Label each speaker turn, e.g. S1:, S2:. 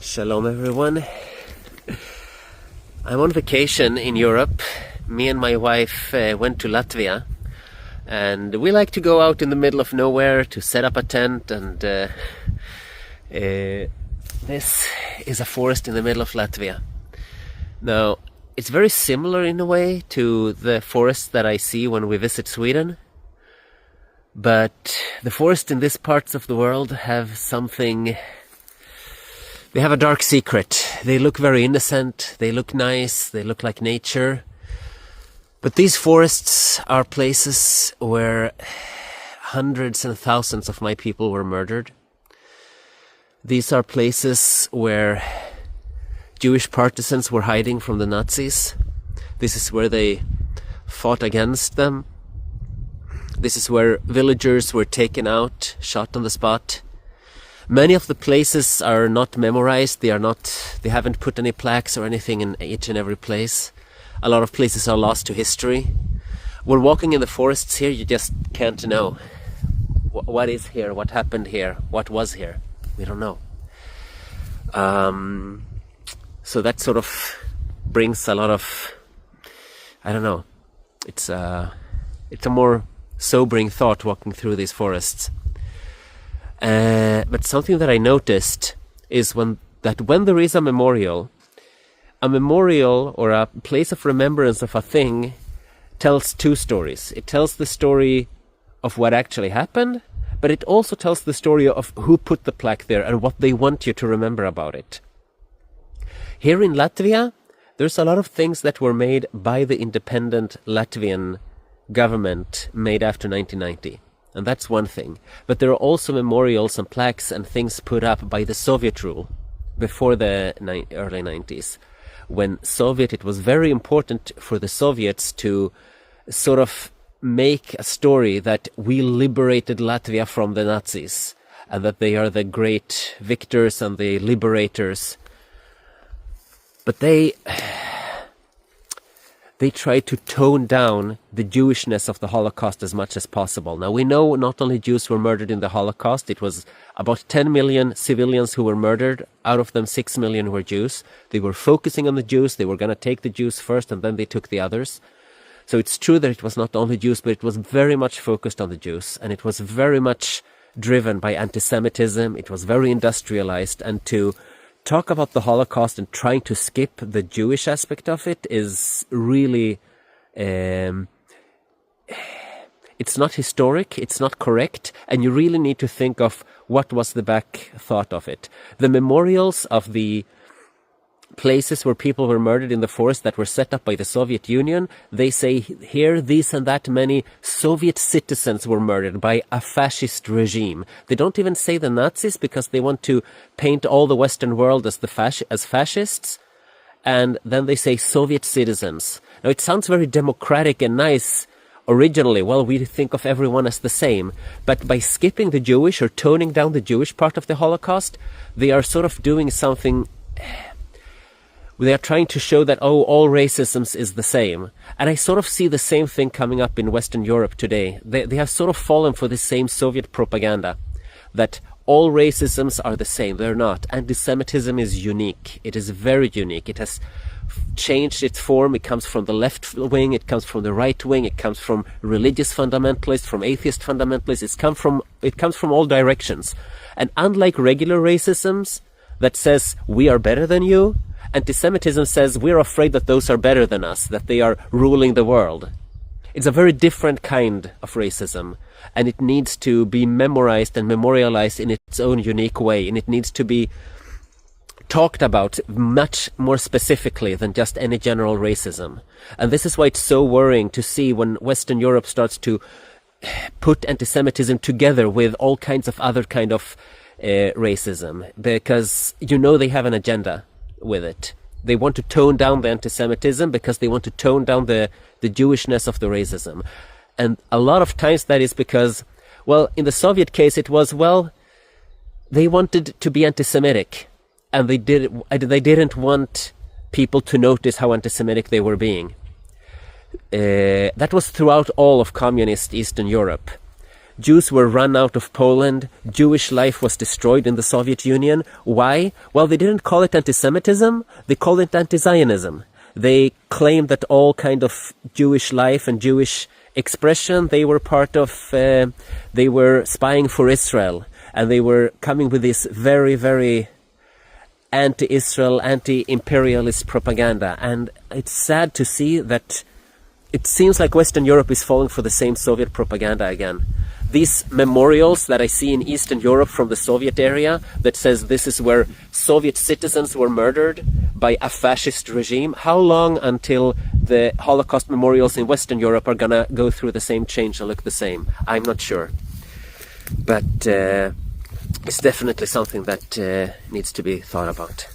S1: Shalom everyone. I'm on vacation in Europe. Me and my wife went to Latvia, and we like to go out in the middle of nowhere to set up a tent, and this is a forest in the middle of Latvia. Now, it's very similar in a way to the forests that I see when we visit Sweden, but the forests in these parts of the world have something. They have a dark secret. They look very innocent, they look nice, they look like nature. But these forests are places where hundreds and thousands of my people were murdered. These are places where Jewish partisans were hiding from the Nazis. This is where they fought against them. This is where villagers were taken out, shot on the spot. Many of the places are not memorized. They haven't put any plaques or anything in each and every place. A lot of places are lost to history. When walking in the forests here, you just can't know what is here, what happened here, what was here. We don't know. So that sort of brings a lot of, I don't know. It's a more sobering thought walking through these forests. But something that I noticed is when there is a memorial or a place of remembrance of a thing tells two stories. It tells the story of what actually happened, but it also tells the story of who put the plaque there and what they want you to remember about it. Here in Latvia, there's a lot of things that were made by the independent Latvian government made after 1990. And that's one thing. But there are also memorials and plaques and things put up by the Soviet rule before the early 90s. When it was very important for the Soviets to sort of make a story that we liberated Latvia from the Nazis and that they are the great victors and the liberators. But they tried to tone down the Jewishness of the Holocaust as much as possible. Now, we know not only Jews were murdered in the Holocaust, it was about 10 million civilians who were murdered. Out of them, 6 million were Jews. They were focusing on the Jews. They were going to take the Jews first, and then they took the others. So it's true that it was not only Jews, but it was very much focused on the Jews, and it was very much driven by antisemitism. It was very industrialized, and to talk about the Holocaust and trying to skip the Jewish aspect of it is really, it's not historic, it's not correct, and you really need to think of what was the back thought of it. The memorials of the places where people were murdered in the forest that were set up by the Soviet Union, they say here these and that many Soviet citizens were murdered by a fascist regime. They don't even say the Nazis because they want to paint all the Western world as fascists, and then they say Soviet citizens. Now it sounds very democratic and nice originally. Well, we think of everyone as the same, but by skipping the Jewish or toning down the Jewish part of the Holocaust, they are sort of doing something. They are trying to show that, all racism is the same. And I sort of see the same thing coming up in Western Europe today. They have sort of fallen for the same Soviet propaganda, that all racisms are the same. They're not. Antisemitism is unique. It is very unique. It has changed its form. It comes from the left wing. It comes from the right wing. It comes from religious fundamentalists, from atheist fundamentalists. It comes from all directions. And unlike regular racisms that says, we are better than you, antisemitism says we're afraid that those are better than us, that they are ruling the world. It's a very different kind of racism, and it needs to be memorized and memorialized in its own unique way, and it needs to be talked about much more specifically than just any general racism. And this is why it's so worrying to see when Western Europe starts to put antisemitism together with all kinds of other kind of racism, because they have an agenda with it. They want to tone down the anti-Semitism because they want to tone down the Jewishness of the racism. And a lot of times that is because, in the Soviet case it was, they wanted to be anti-Semitic, and they didn't want people to notice how anti-Semitic they were being. That was throughout all of communist Eastern Europe. Jews were run out of Poland. Jewish life was destroyed in the Soviet Union. Why? Well, they didn't call it anti-Semitism. They called it anti-Zionism. They claimed that all kind of Jewish life and Jewish expression, they were part of, they were spying for Israel. And they were coming with this very, very anti-Israel, anti-imperialist propaganda. And it's sad to see that it seems like Western Europe is falling for the same Soviet propaganda again. These memorials that I see in Eastern Europe from the Soviet area that says this is where Soviet citizens were murdered by a fascist regime. How long until the Holocaust memorials in Western Europe are gonna go through the same change and look the same? I'm not sure. But it's definitely something that needs to be thought about.